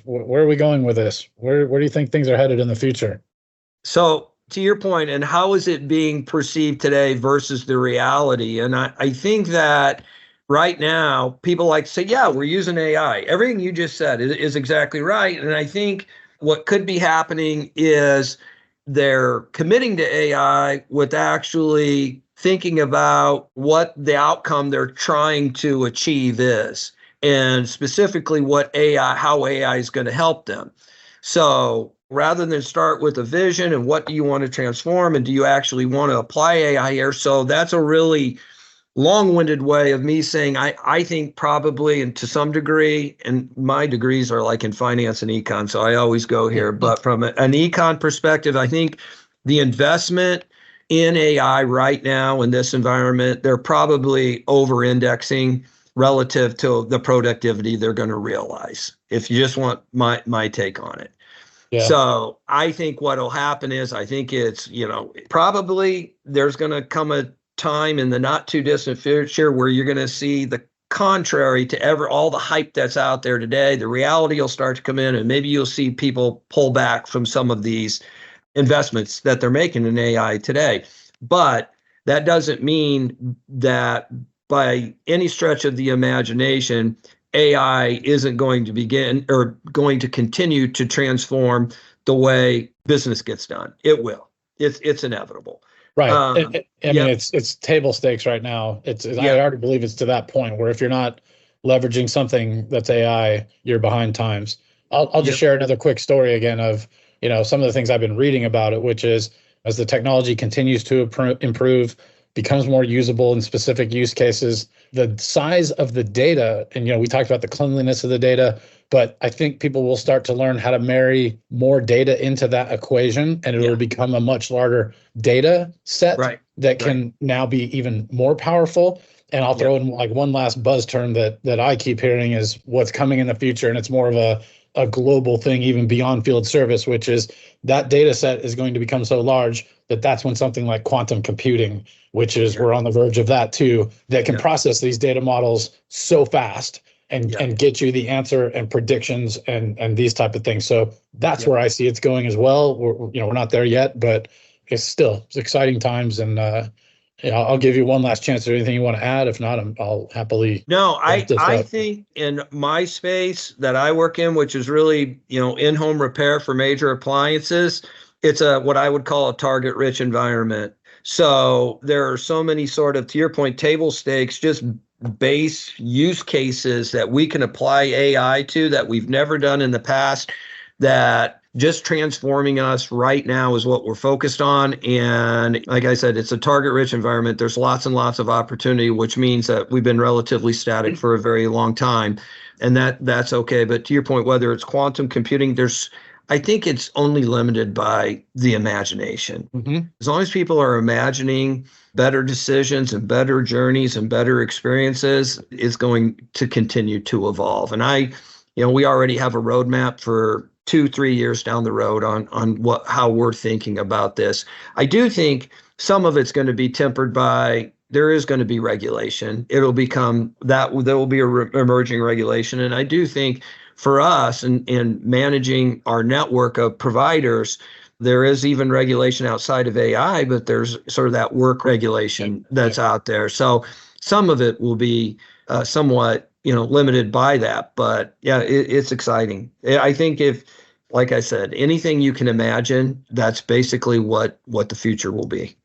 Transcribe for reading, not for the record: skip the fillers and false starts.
Where are we going with this? Where do you think things are headed in the future? So to your point, and how is it being perceived today versus the reality? And I think that right now people like to say, yeah, we're using AI. Everything you just said is exactly right. And I think what could be happening is they're committing to AI with actually thinking about what the outcome they're trying to achieve is, and specifically what AI, how AI is going to help them. So rather than start with a vision and what do you want to transform and do you actually want to apply AI here? So that's a really long-winded way of me saying I think probably, and to some degree, and my degrees are like in finance and econ, so I always go here, but from an econ perspective, I think the investment in AI right now in this environment, they're probably over-indexing relative to the productivity they're going to realize, if you just want my take on it. Yeah. So I think what'll happen is, I think it's, probably there's going to come a time in the not too distant future where you're going to see the contrary to all the hype that's out there today. The reality will start to come in, and maybe you'll see people pull back from some of these investments that they're making in AI today. But that doesn't mean that by any stretch of the imagination, AI isn't going to begin or going to continue to transform the way business gets done. It will. It's inevitable. Right. I mean, it's table stakes right now. I already believe it's to that point where if you're not leveraging something that's AI, you're behind times. I'll just share another quick story again of, some of the things I've been reading about it, which is as the technology continues to improve, becomes more usable in specific use cases, the size of the data, and we talked about the cleanliness of the data, but I think people will start to learn how to marry more data into that equation, and it will become a much larger data set that can now be even more powerful. And I'll throw in like one last buzz term that I keep hearing is what's coming in the future, and it's more of a global thing, even beyond field service, which is that data set is going to become so large that's when something like quantum computing, which is we're on the verge of that too, that can process these data models so fast and get you the answer and predictions and these type of things. So that's where I see it's going as well. We're not there yet, but it's exciting times. And I'll give you one last chance. Is there anything you want to add? If not, I'll happily. No, I think in my space that I work in, which is really, in-home repair for major appliances, it's what I would call a target-rich environment. So there are so many sort of, to your point, table stakes, just base use cases that we can apply AI to that we've never done in the past, that just transforming us right now is what we're focused on. And like I said, it's a target-rich environment. There's lots and lots of opportunity, which means that we've been relatively static for a very long time. And that's okay. But to your point, whether it's quantum computing, I think it's only limited by the imagination. Mm-hmm. As long as people are imagining better decisions and better journeys and better experiences, it's going to continue to evolve. And we already have a roadmap for 2-3 years down the road on how we're thinking about this. I do think some of it's going to be tempered by, there is going to be regulation. It'll become that there will be emerging regulation. And I do think for us in managing our network of providers, there is even regulation outside of AI, but there's sort of that work regulation that's out there. So some of it will be somewhat, limited by that. But it's exciting. I think like I said, anything you can imagine, that's basically what the future will be.